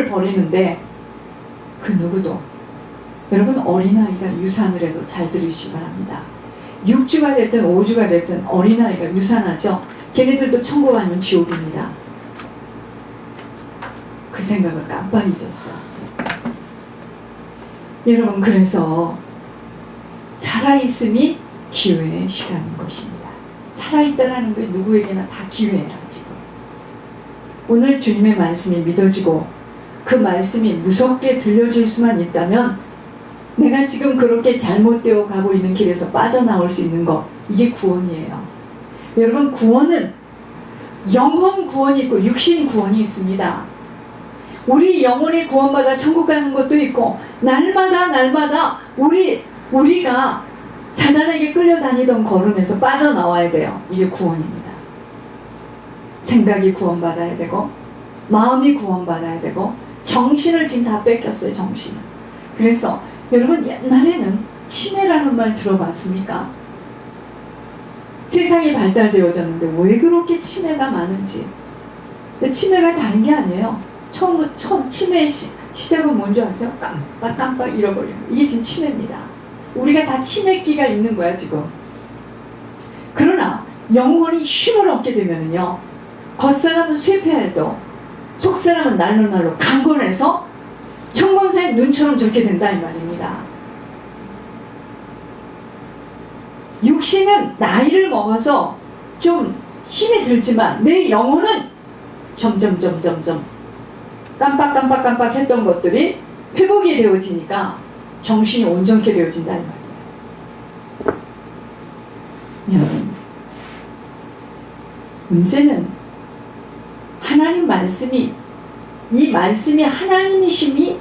버리는데 그 누구도 여러분 어린아이가 유산을 해도 잘 들으시기 바랍니다. 6주가 됐든 5주가 됐든 어린아이가 유산하죠. 걔네들도 천국 아니면 지옥입니다. 그 생각을 깜빡 잊었어. 여러분 그래서 살아있음이 기회의 시간인 것입니다. 살아있다라는 게 누구에게나 다 기회라 지금. 오늘 주님의 말씀이 믿어지고 그 말씀이 무섭게 들려줄 수만 있다면 내가 지금 그렇게 잘못되어 가고 있는 길에서 빠져나올 수 있는 것, 이게 구원이에요. 여러분 구원은 영혼 구원이 있고 육신 구원이 있습니다. 우리 영혼이 구원받아 천국 가는 것도 있고 날마다 우리가 사단에게 끌려다니던 걸음에서 빠져나와야 돼요. 이게 구원입니다. 생각이 구원받아야 되고 마음이 구원받아야 되고 정신을 지금 다 뺏겼어요. 정신을. 그래서 여러분 옛날에는 치매라는 말 들어봤습니까? 세상이 발달되어졌는데 왜 그렇게 치매가 많은지. 근데 치매가 다른 게 아니에요. 처음 치매의 시작은 뭔지 아세요? 깜빡 잃어버리는 거. 이게 지금 치매입니다. 우리가 다 치매기가 있는 거야 지금. 그러나 영혼이 힘을 얻게 되면은요, 겉사람은 쇠폐해도 속사람은 날로 강건해서 청번사의 눈처럼 저렇게 된다 이 말입니다. 육신은 나이를 먹어서 좀 힘이 들지만 내 영혼은 점점 깜빡 했던 것들이 회복이 되어지니까 정신이 온전케 되어진다 이 말이에요. 여러분 문제는 하나님 말씀이, 이 말씀이 하나님이심이,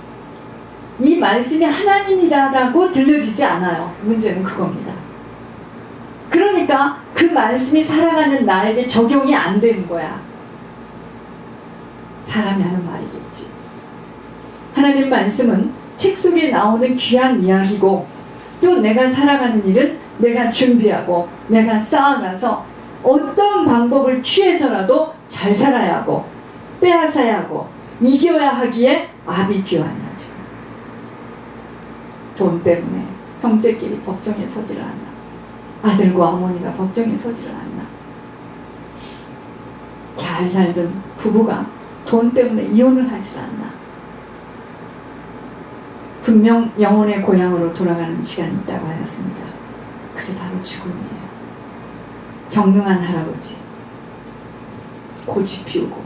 이 말씀이 하나님이라고 들려지지 않아요. 문제는 그겁니다. 그러니까 그 말씀이 살아가는 나에게 적용이 안 되는 거야. 사람이 하는 말이겠지. 하나님 말씀은 책 속에 나오는 귀한 이야기고 또 내가 살아가는 일은 내가 준비하고 내가 쌓아가서 어떤 방법을 취해서라도 잘 살아야 하고 빼앗아야 하고 이겨야 하기에 압이 귀하냐 지금. 돈 때문에 형제끼리 법정에 서지를 않나. 아들과 어머니가 법정에 서지를 않나. 잘 살던 부부가 돈 때문에 이혼을 하질 않나. 분명 영혼의 고향으로 돌아가는 시간이 있다고 하였습니다. 그게 바로 죽음이에요. 정능한 할아버지, 고집 피우고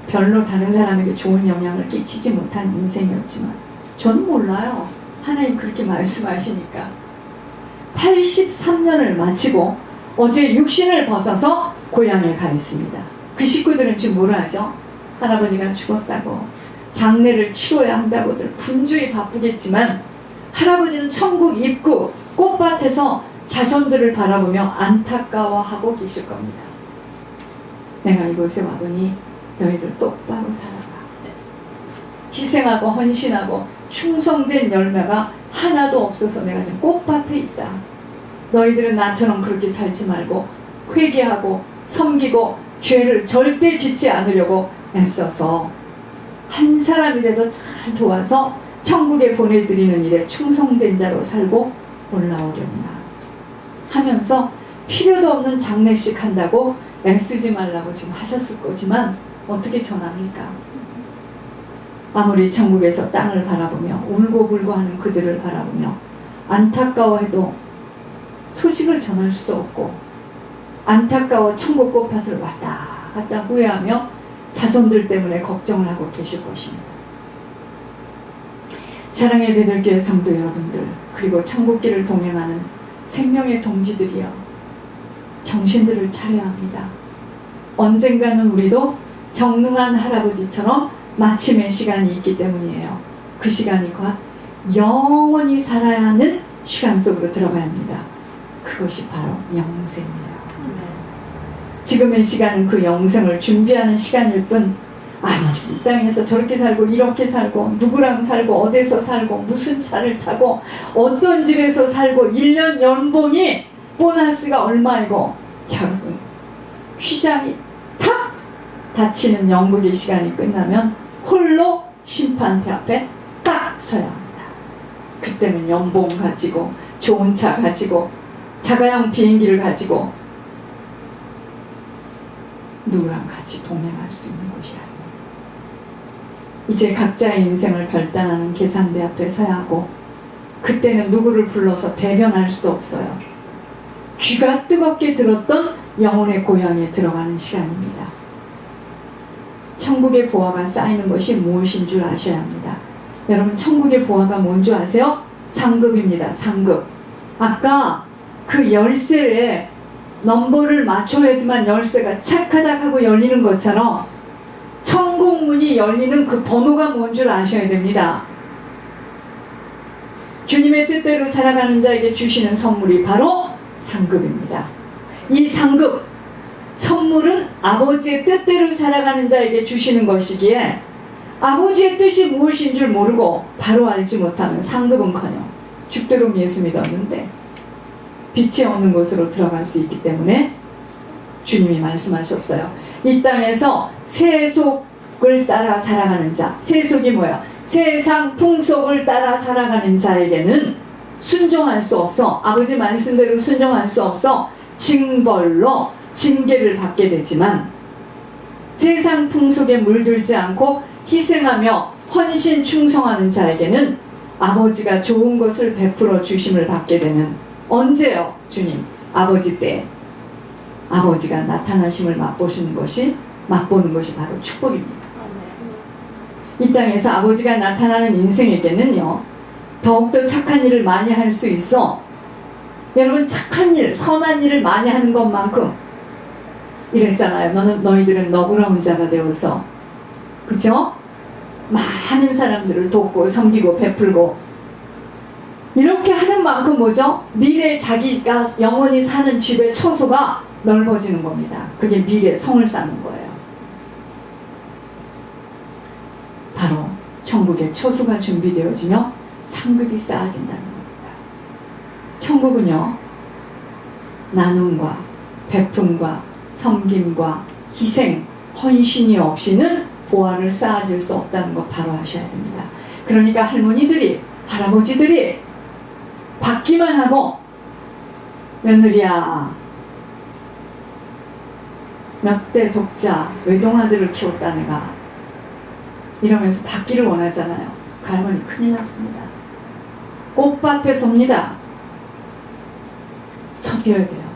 별로 다른 사람에게 좋은 영향을 끼치지 못한 인생이었지만 저는 몰라요. 하나님 그렇게 말씀하시니까 83년을 마치고 어제 육신을 벗어서 고향에 가 있습니다. 그 식구들은 지금 뭐라 하죠? 할아버지가 죽었다고 장례를 치러야 한다고들 분주히 바쁘겠지만 할아버지는 천국 입구 꽃밭에서 자손들을 바라보며 안타까워하고 계실 겁니다. 내가 이곳에 와보니 너희들 똑바로 살아라. 희생하고 헌신하고 충성된 열매가 하나도 없어서 내가 지금 꽃밭에 있다. 너희들은 나처럼 그렇게 살지 말고 회개하고 섬기고 죄를 절대 짓지 않으려고 애써서 한 사람이라도 잘 도와서 천국에 보내드리는 일에 충성된 자로 살고 올라오려나 하면서 필요도 없는 장례식 한다고 애쓰지 말라고 지금 하셨을 거지만 어떻게 전합니까? 아무리 천국에서 땅을 바라보며 울고불고 하는 그들을 바라보며 안타까워해도 소식을 전할 수도 없고 안타까워 천국 꽃밭을 왔다 갔다 후회하며 자손들 때문에 걱정을 하고 계실 것입니다. 사랑의 베들교회 성도 여러분들, 그리고 천국길을 동행하는 생명의 동지들이여, 정신들을 차려야 합니다. 언젠가는 우리도 정능한 할아버지처럼 마침의 시간이 있기 때문이에요. 그 시간이 곧 영원히 살아야 하는 시간 속으로 들어가야 합니다. 그것이 바로 영생이에요. 지금의 시간은 그 영생을 준비하는 시간일 뿐, 이 땅에서 저렇게 살고 이렇게 살고 누구랑 살고 어디서 살고 무슨 차를 타고 어떤 집에서 살고 1년 연봉이 보너스가 얼마이고, 여러분 휘장이 탁 닫히는 영국의 시간이 끝나면 홀로 심판대 앞에 딱 서야 합니다. 그때는 연봉 가지고 좋은 차 가지고 자가용 비행기를 가지고 누구랑 같이 동행할 수 있는 곳이 아닙니다. 이제 각자의 인생을 결단하는 계산대 앞에 서야 하고, 그때는 누구를 불러서 대변할 수도 없어요. 귀가 뜨겁게 들었던 영혼의 고향에 들어가는 시간입니다. 천국의 보화가 쌓이는 것이 무엇인 줄 아셔야 합니다. 여러분, 천국의 보화가 뭔 줄 아세요? 상급입니다. 상급. 아까 그 열쇠에 넘버를 맞춰야지만 열쇠가 찰카닥 하고 열리는 것처럼 천국 문이 열리는 그 번호가 뭔 줄 아셔야 됩니다. 주님의 뜻대로 살아가는 자에게 주시는 선물이 바로 상급입니다. 이 상급, 선물은 아버지의 뜻대로 살아가는 자에게 주시는 것이기에 아버지의 뜻이 무엇인 줄 모르고 바로 알지 못하면 상급은커녕 죽도록 예수 믿었는데 빛이 없는 곳으로 들어갈 수 있기 때문에 주님이 말씀하셨어요. 이 땅에서 세속을 따라 살아가는 자, 세속이 뭐야? 세상 풍속을 따라 살아가는 자에게는 순종할 수 없어. 아버지 말씀대로 순종할 수 없어. 징벌로 징계를 받게 되지만, 세상 풍속에 물들지 않고 희생하며 헌신 충성하는 자에게는 아버지가 좋은 것을 베풀어 주심을 받게 되는, 언제요? 주님 아버지 때 아버지가 나타나심을 맛보는 것이 바로 축복입니다. 이 땅에서 아버지가 나타나는 인생에게는요, 더욱더 착한 일을 많이 할 수 있어. 여러분, 착한 일, 선한 일을 많이 하는 것만큼, 이랬잖아요. 너희들은 너그러운 자가 되어서, 그쵸? 많은 사람들을 돕고 섬기고 베풀고, 이렇게 하는 만큼 뭐죠? 미래 자기가 영원히 사는 집의 처소가 넓어지는 겁니다. 그게 미래 성을 쌓는 거예요. 바로 천국의 처소가 준비되어지며 상급이 쌓아진다는 겁니다. 천국은요, 나눔과 베품과 섬김과 희생, 헌신이 없이는 보화를 쌓아질 수 없다는 것 바로 아셔야 됩니다. 그러니까 할머니들이, 할아버지들이 받기만 하고, 며느리야, 몇 대 독자 외동아들을 키웠다 내가, 이러면서 받기를 원하잖아요. 그 할머니 큰일 났습니다. 꽃밭에 섭니다. 섬겨야 돼요.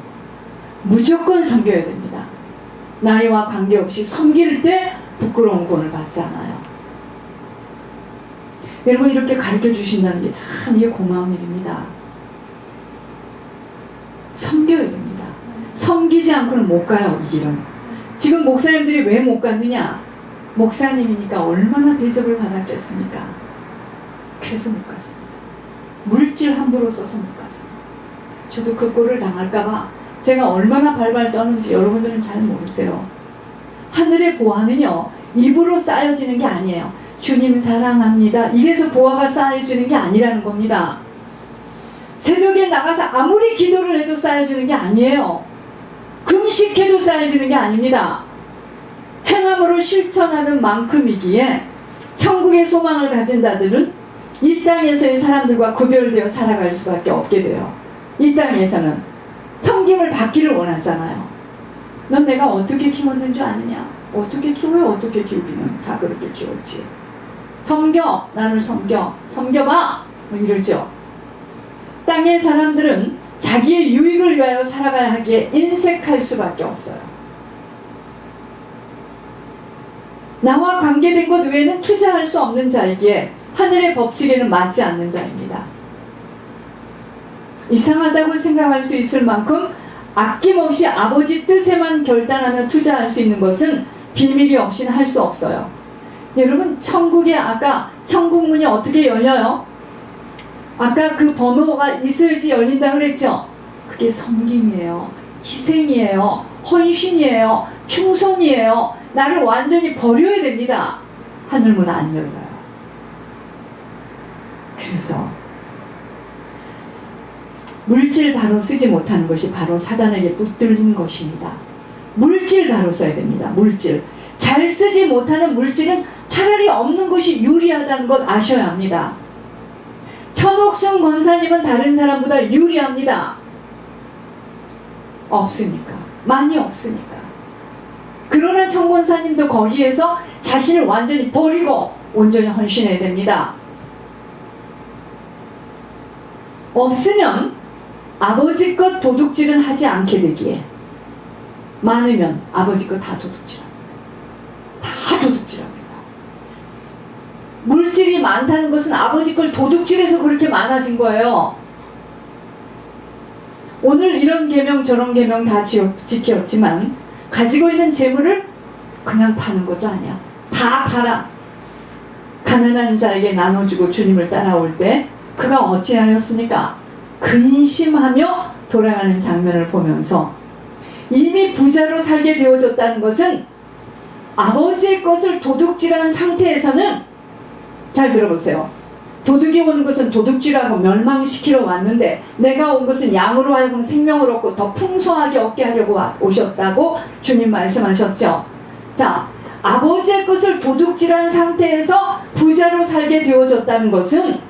무조건 섬겨야 됩니다. 나이와 관계없이 섬길 때 부끄러운 구원을 받지 않아요. 여러분, 이렇게 가르쳐 주신다는 게 참 이게 고마운 일입니다. 섬겨야 됩니다. 섬기지 않고는 못 가요, 이 길은. 지금 목사님들이 왜 못 갔느냐? 목사님이니까 얼마나 대접을 받았겠습니까? 그래서 못 갔습니다. 물질 함부로 써서 못 갔습니다. 저도 그 꼴을 당할까봐 제가 얼마나 발발 떠는지 여러분들은 잘 모르세요. 하늘의 보화는요, 입으로 쌓여지는 게 아니에요. 주님 사랑합니다, 이래서 보화가 쌓여지는 게 아니라는 겁니다. 새벽에 나가서 아무리 기도를 해도 쌓여지는 게 아니에요. 금식해도 쌓여지는 게 아닙니다. 행함으로 실천하는 만큼이기에 천국의 소망을 가진 자들은 이 땅에서의 사람들과 구별되어 살아갈 수밖에 없게 돼요. 이 땅에서는 섬김을 받기를 원하잖아요. 넌 내가 어떻게 키웠는 줄 아느냐? 어떻게 키워요? 어떻게 키우기는 다 그렇게 키웠지. 섬겨, 나를 섬겨, 섬겨봐, 뭐 이러죠. 땅의 사람들은 자기의 유익을 위하여 살아가야 하기에 인색할 수밖에 없어요. 나와 관계된 것 외에는 투자할 수 없는 자이기에 하늘의 법칙에는 맞지 않는 자입니다. 이상하다고 생각할 수 있을 만큼 아낌없이 아버지 뜻에만 결단하며 투자할 수 있는 것은 비밀이 없이는 할 수 없어요. 여러분, 천국에 아까 천국문이 어떻게 열려요? 아까 그 번호가 있어야지 열린다고 그랬죠? 그게 섬김이에요. 희생이에요. 헌신이에요. 충성이에요. 나를 완전히 버려야 됩니다. 하늘문 안 열려요. 그래서 물질 바로 쓰지 못하는 것이 바로 사단에게 붙들린 것입니다. 물질 바로 써야 됩니다. 물질. 잘 쓰지 못하는 물질은 차라리 없는 것이 유리하다는 것 아셔야 합니다. 천옥순 권사님은 다른 사람보다 유리합니다. 없으니까. 많이 없으니까. 그러나 청 권사님도 거기에서 자신을 완전히 버리고 온전히 헌신해야 됩니다. 없으면 아버지 것 도둑질은 하지 않게 되기에, 많으면 아버지 것 다 도둑질합니다. 다 도둑질합니다. 물질이 많다는 것은 아버지 걸 도둑질해서 그렇게 많아진 거예요. 오늘 이런 계명 저런 계명 다 지켰지만 가지고 있는 재물을 그냥 파는 것도 아니야. 다 팔아. 가난한 자에게 나눠주고 주님을 따라올 때 그가 어찌하였습니까? 근심하며 돌아가는 장면을 보면서 이미 부자로 살게 되어졌다는 것은 아버지의 것을 도둑질한 상태에서는, 잘 들어보세요. 도둑이 오는 것은 도둑질하고 멸망시키러 왔는데 내가 온 것은 양으로 하여금 생명을 얻고 더 풍성하게 얻게 하려고 오셨다고 주님 말씀하셨죠. 자, 아버지의 것을 도둑질한 상태에서 부자로 살게 되어졌다는 것은,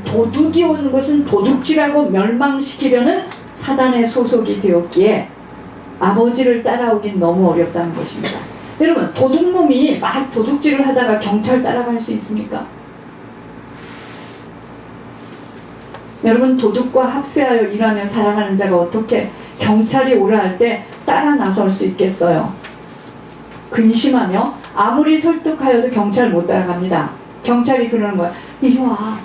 도둑이 오는 것은 도둑질하고 멸망시키려는 사단의 소속이 되었기에 아버지를 따라오긴 너무 어렵다는 것입니다. 여러분, 도둑놈이 막 도둑질을 하다가 경찰 따라갈 수 있습니까? 여러분, 도둑과 합세하여 일하며 살아가는 자가 어떻게 경찰이 오라 할 때 따라 나설 수 있겠어요? 근심하며 아무리 설득하여도 경찰 못 따라갑니다. 경찰이 그러는 거야. 이리 와.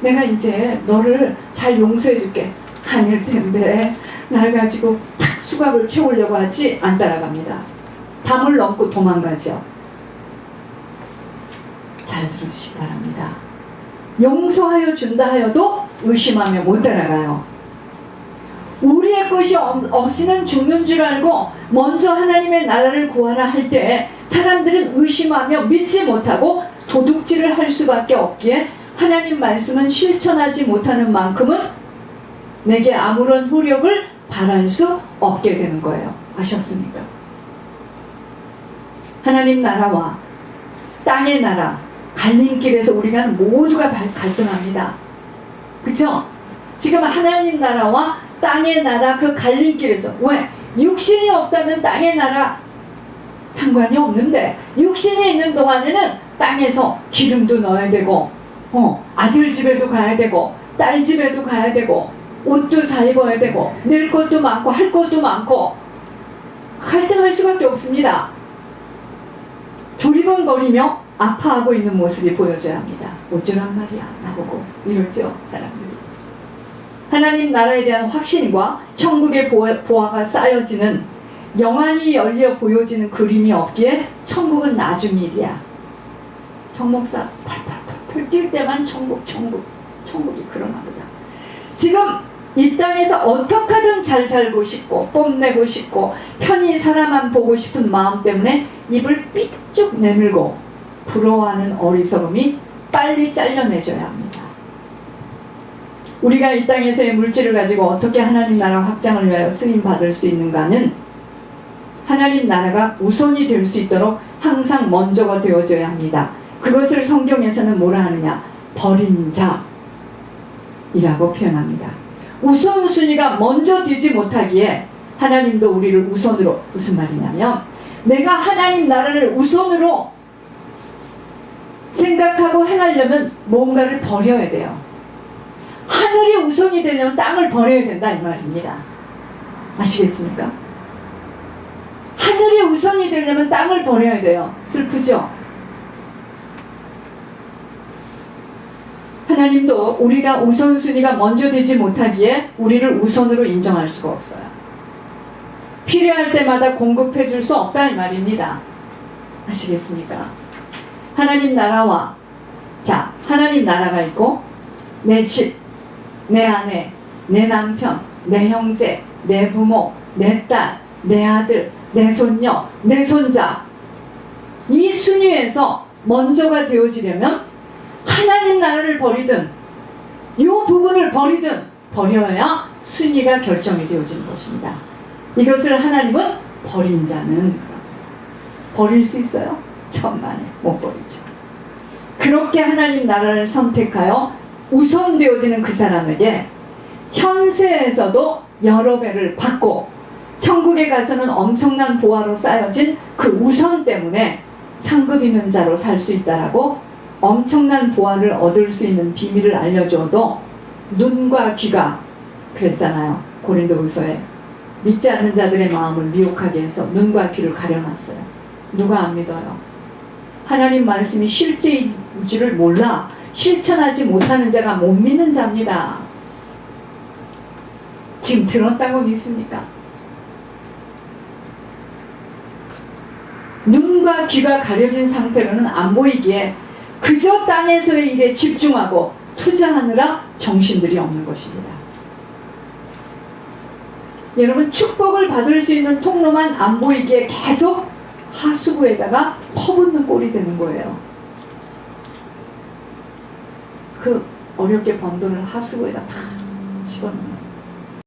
내가 이제 너를 잘 용서해 줄게. 아닐 텐데 날 가지고 탁 수갑을 채우려고 하지. 안 따라갑니다. 담을 넘고 도망가죠. 잘 들으시기 바랍니다. 용서하여 준다 하여도 의심하며 못 따라가요. 우리의 것이 없으면 죽는 줄 알고 먼저 하나님의 나라를 구하라 할 때 사람들은 의심하며 믿지 못하고 도둑질을 할 수밖에 없기에 하나님 말씀은 실천하지 못하는 만큼은 내게 아무런 효력을 발할 수 없게 되는 거예요. 아셨습니까? 하나님 나라와 땅의 나라, 갈림길에서 우리가 모두가 갈등합니다. 그쵸? 지금 하나님 나라와 땅의 나라, 그 갈림길에서, 왜? 육신이 없다면 땅의 나라 상관이 없는데, 육신이 있는 동안에는 땅에서 기름도 넣어야 되고, 아들 집에도 가야 되고, 딸 집에도 가야 되고, 옷도 사 입어야 되고, 낼 것도 많고 할 것도 많고, 갈등할 수밖에 없습니다. 두리번거리며 아파하고 있는 모습이 보여져야 합니다. 어쩌란 말이야 나보고 이러죠, 사람들이. 하나님 나라에 대한 확신과 천국의 보화가 쌓여지는, 영안이 열려 보여지는 그림이 없기에 천국은 나중 일이야. 정목사 펄펄펄 뛸 때만 천국이 그러나 보다. 지금 이 땅에서 어떻게 하든 잘 살고 싶고 뽐내고 싶고 편히 사람만 보고 싶은 마음 때문에 입을 삐쭉 내밀고 부러워하는 어리석음이 빨리 잘려내줘야 합니다. 우리가 이 땅에서의 물질을 가지고 어떻게 하나님 나라 확장을 위하여 쓰임받을 수 있는가는 하나님 나라가 우선이 될 수 있도록 항상 먼저가 되어져야 합니다. 그것을 성경에서는 뭐라 하느냐? 버린 자이라고 표현합니다. 우선순위가 먼저 되지 못하기에 하나님도 우리를 우선으로, 무슨 말이냐면 내가 하나님 나라를 우선으로 생각하고 행하려면 뭔가를 버려야 돼요. 하늘이 우선이 되려면 땅을 버려야 된다 이 말입니다. 아시겠습니까? 하늘이 우선이 되려면 땅을 버려야 돼요. 슬프죠? 하나님도 우리가 우선순위가 먼저 되지 못하기에 우리를 우선으로 인정할 수가 없어요. 필요할 때마다 공급해 줄 수 없다 이 말입니다. 아시겠습니까? 하나님 나라와, 자, 하나님 나라가 있고 내 집, 내 아내, 내 남편, 내 형제, 내 부모, 내 딸, 내 아들, 내 손녀, 내 손자, 이 순위에서 먼저가 되어지려면 하나님 나라를 버리든 이 부분을 버리든 버려야 순위가 결정이 되어지는 것입니다. 이것을 하나님은 버린 자는, 버릴 수 있어요? 천만에 못 버리죠. 그렇게 하나님 나라를 선택하여 우선되어지는 그 사람에게 현세에서도 여러 배를 받고 천국에 가서는 엄청난 보화로 쌓여진 그 우선 때문에 상급 있는 자로 살 수 있다라고 엄청난 보화를 얻을 수 있는 비밀을 알려줘도 눈과 귀가 그랬잖아요. 고린도후서에 믿지 않는 자들의 마음을 미혹하게 해서 눈과 귀를 가려놨어요. 누가 안 믿어요? 하나님 말씀이 실제인 줄을 몰라 실천하지 못하는 자가 못 믿는 자입니다. 지금 들었다고 믿습니까? 눈과 귀가 가려진 상태로는 안 보이기에 그저 땅에서의 일에 집중하고 투자하느라 정신들이 없는 것입니다. 여러분, 축복을 받을 수 있는 통로만 안 보이기에 계속 하수구에다가 퍼붓는 꼴이 되는 거예요. 그 어렵게 번 돈을 하수구에다 다 집어넣는 거예요.